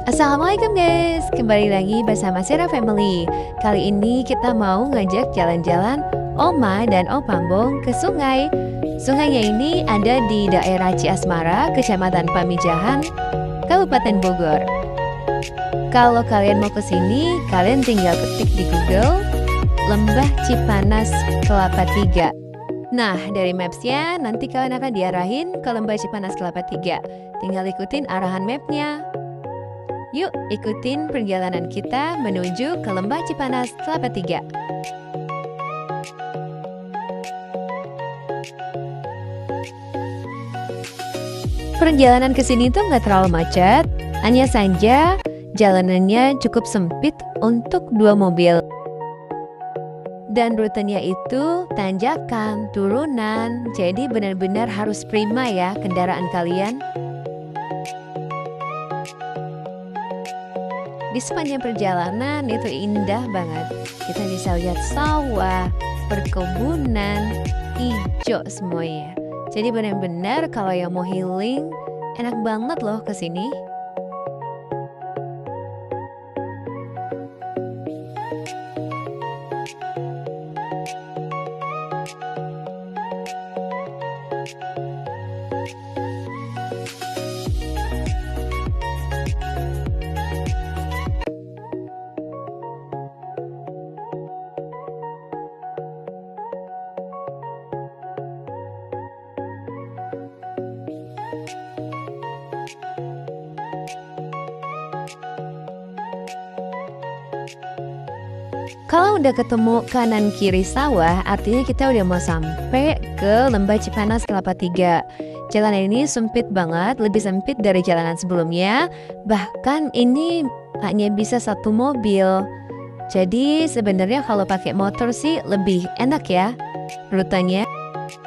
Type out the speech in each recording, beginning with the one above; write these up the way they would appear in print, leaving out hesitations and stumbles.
Assalamualaikum guys, kembali lagi bersama Sera Family. Kali ini kita mau ngajak jalan-jalan Oma dan Om Pambong ke sungai. Sungainya ini ada di daerah Ciasmara, Kecamatan Pamijahan, Kabupaten Bogor. Kalau kalian mau ke sini, kalian tinggal ketik di Google Lembah Cipanas Kelapa 3. Nah, dari mapsnya nanti kalian akan diarahin ke Lembah Cipanas Kelapa 3. Tinggal ikutin arahan mapnya. Yuk ikutin perjalanan kita menuju ke Lembah Cipanas Kelapa 3. Perjalanan ke sini tuh nggak terlalu macet, hanya saja jalanannya cukup sempit untuk 2 mobil. Dan rutenya itu tanjakan, turunan, jadi benar-benar harus prima ya kendaraan kalian. Di sepanjang perjalanan itu indah banget. Kita bisa lihat sawah, perkebunan, hijau semuanya. Jadi benar-benar kalau yang mau healing, enak banget loh ke sini. Kalau udah ketemu kanan kiri sawah, artinya kita udah mau sampai ke Lembah Cipanas Kelapa 3. Jalan ini sempit banget, lebih sempit dari jalanan sebelumnya. Bahkan ini hanya bisa 1 mobil. Jadi sebenarnya kalau pakai motor sih lebih enak ya rutenya.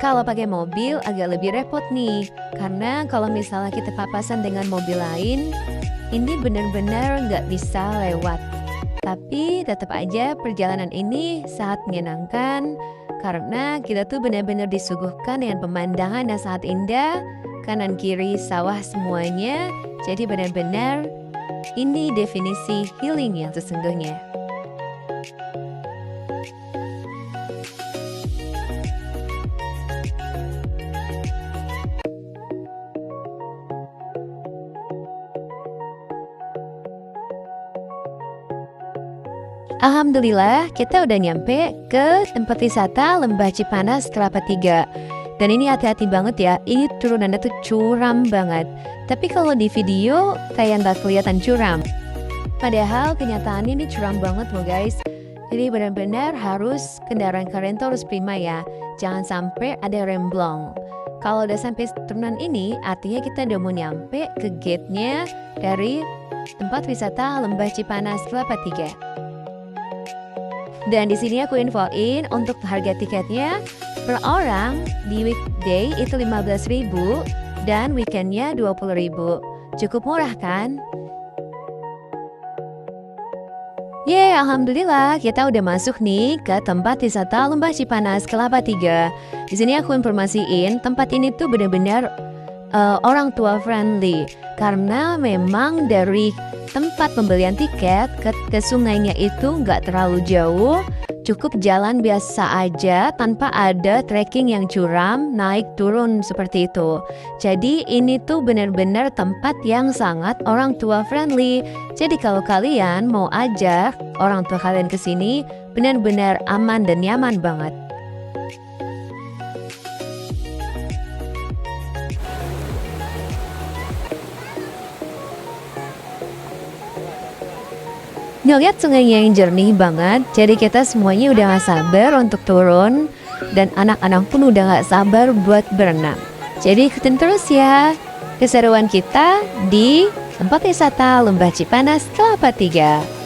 Kalau pakai mobil agak lebih repot nih, karena kalau misalnya kita papasan dengan mobil lain, ini benar-benar nggak bisa lewat. Tapi tetap aja perjalanan ini sangat menyenangkan karena kita tuh benar-benar disuguhkan dengan pemandangan yang sangat indah, kanan kiri sawah semuanya. Jadi benar-benar ini definisi healing yang sesungguhnya. Alhamdulillah kita udah nyampe ke tempat wisata Lembah Cipanas Kelapa 3. Dan ini hati-hati banget ya, ini turunannya tuh curam banget. Tapi kalau di video kayak nggak kelihatan curam. Padahal kenyataannya ini curam banget loh guys. Jadi benar-benar harus kendaraan kalian tuh harus prima ya. Jangan sampai ada remblong. Kalau udah sampai turunan ini, artinya kita udah mau nyampe ke gate-nya dari tempat wisata Lembah Cipanas Kelapa 3. Dan di sini aku infoin untuk harga tiketnya per orang di weekday itu 15.000 dan weekendnya 20.000. Cukup murah kan? Alhamdulillah kita udah masuk nih ke tempat wisata Lembah Cipanas Kelapa 3. Di sini aku informasiin tempat ini tuh benar-benar orang tua friendly karena memang dari tempat pembelian tiket ke sungainya itu nggak terlalu jauh, cukup jalan biasa aja tanpa ada trekking yang curam, naik turun seperti itu. Jadi ini tuh benar-benar tempat yang sangat orang tua friendly. Jadi kalau kalian mau ajak orang tua kalian ke sini, benar-benar aman dan nyaman banget. Ngeliat sungainya yang jernih banget, jadi kita semuanya udah gak sabar untuk turun. Dan anak-anak pun udah gak sabar buat berenang. Jadi ikutin terus ya keseruan kita di tempat wisata Lembah Cipanas Kelapa 3.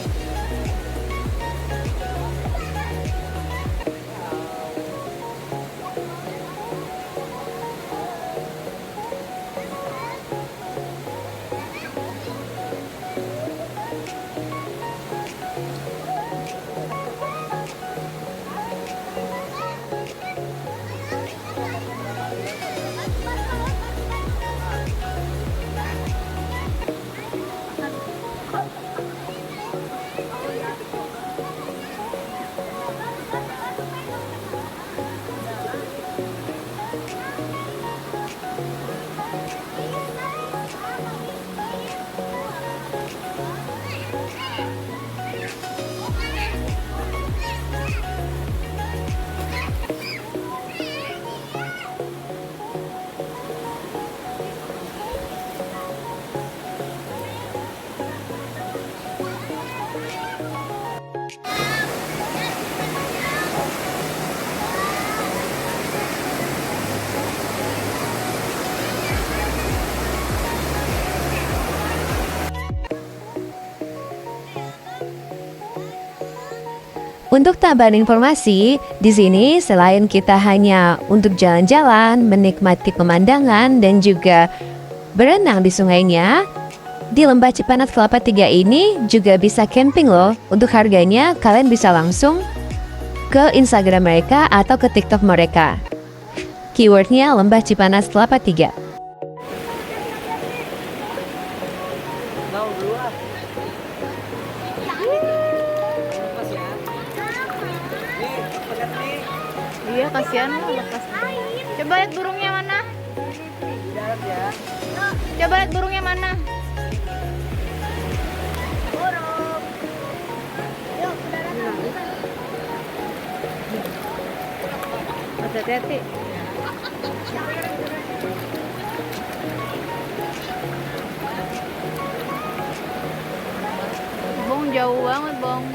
Untuk tambahan informasi, di sini selain kita hanya untuk jalan-jalan, menikmati pemandangan, dan juga berenang di sungainya, di Lembah Cipanas Kelapa 3 ini juga bisa camping loh. Untuk harganya, kalian bisa langsung ke Instagram mereka atau ke TikTok mereka. Keywordnya Lembah Cipanas Kelapa 3. Iya, kasihan lah lepas. Coba lihat burungnya mana? Coba lihat burungnya mana? Burung. Yuk, hati-hati. Bong, jauh banget, Bong.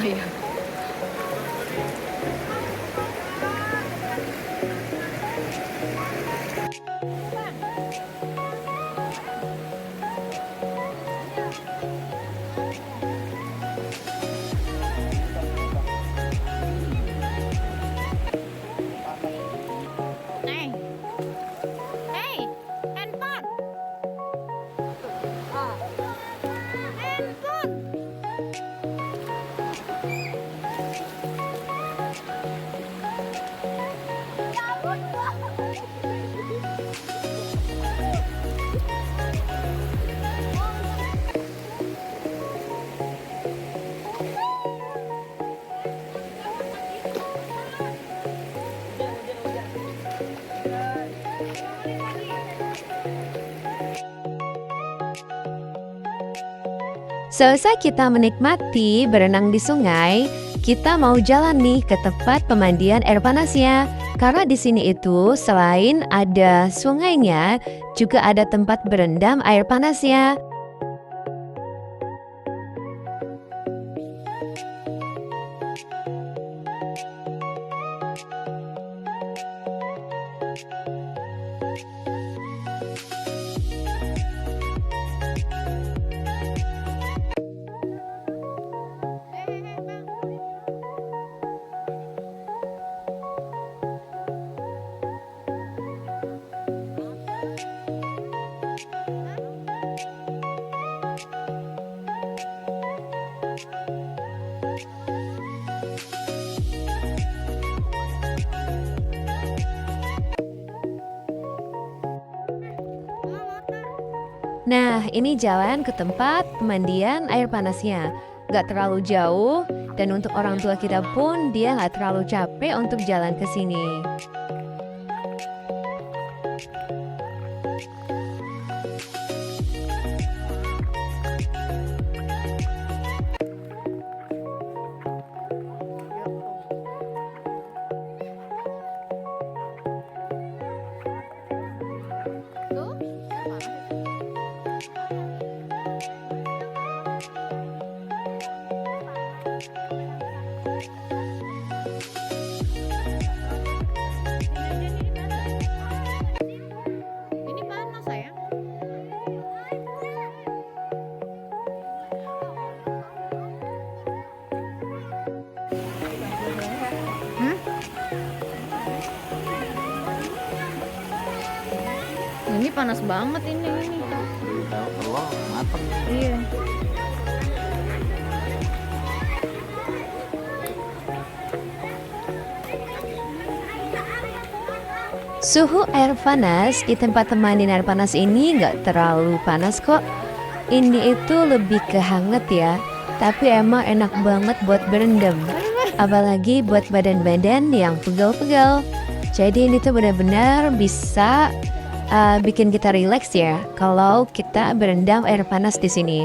Iya. Hey, handphone. Handphone. Selesai kita menikmati berenang di sungai, kita mau jalan nih ke tempat pemandian air panasnya. Karena di sini itu selain ada sungainya, juga ada tempat berendam air panasnya. Nah, ini jalan ke tempat pemandian air panasnya. Gak terlalu jauh, dan untuk orang tua kita pun dia gak terlalu capek untuk jalan ke sini. Ini panas banget ini. Udah telur mateng. Iya. Suhu air panas di tempat temani air panas ini nggak terlalu panas kok. Ini itu lebih ke hangat ya. Tapi emang enak banget buat berendam. Apalagi buat badan-badan yang pegal-pegal. Jadi ini tuh benar-benar bisa bikin kita rileks ya. Kalau kita berendam air panas di sini.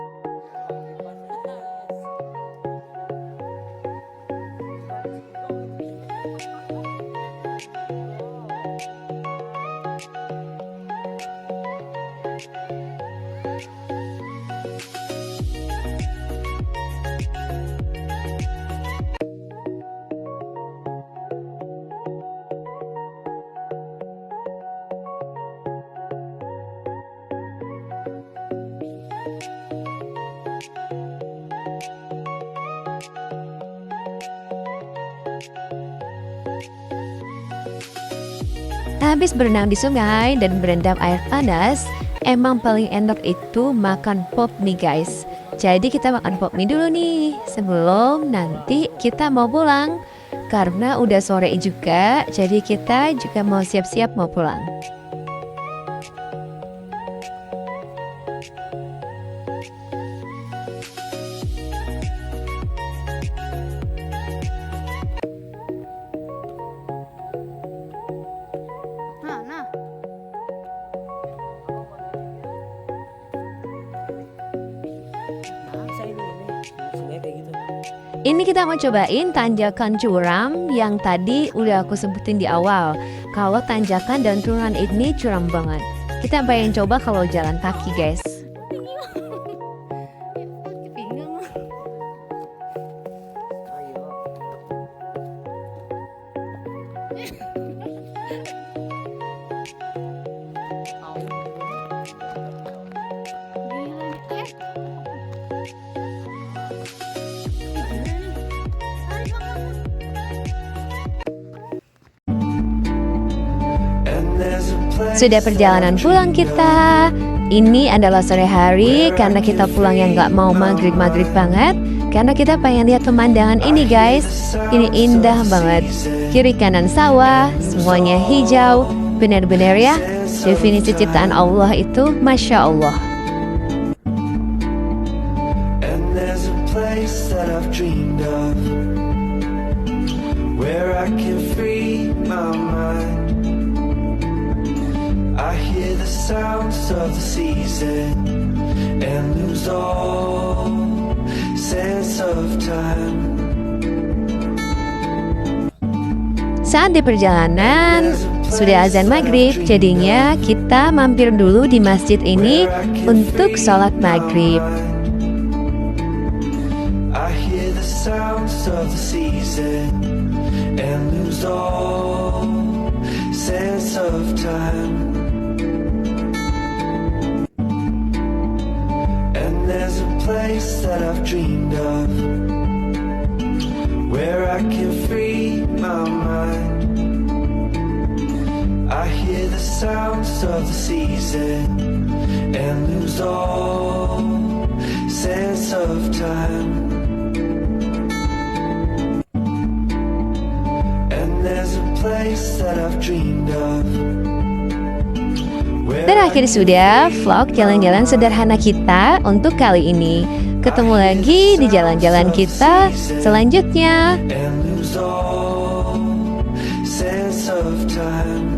Habis berenang di sungai dan berendam air panas, emang paling enak itu makan pop mie guys. Jadi kita makan pop mie dulu nih sebelum nanti kita mau pulang. Karena udah sore juga, jadi kita juga mau siap-siap mau pulang. Nah. Ini kita mau cobain tanjakan curam yang tadi udah aku sebutin di awal. Kalau tanjakan dan turunan ini curam banget. Kita pengen coba kalau jalan kaki guys. Pinggang. Sudah perjalanan pulang kita. Ini adalah sore hari karena kita pulang yang gak mau maghrib-maghrib banget. Karena kita pengen lihat pemandangan ini guys. Ini indah banget. Kiri kanan sawah, semuanya hijau. Benar-benar ya, definisi ciptaan Allah itu Masya Allah. I hear the sounds of the season and lose all sense of time. Saat di perjalanan sudah azan maghrib, jadinya kita mampir dulu di masjid ini untuk sholat maghrib. I hear the sounds of the season and lose all sense of time. There's a place that I've dreamed of where I can free my mind. I hear the sounds of the season and lose all sense of time. And there's a place that I've dreamed of. Terakhir sudah vlog jalan-jalan sederhana kita untuk kali ini. Ketemu lagi di jalan-jalan kita selanjutnya. And lose all sense of time.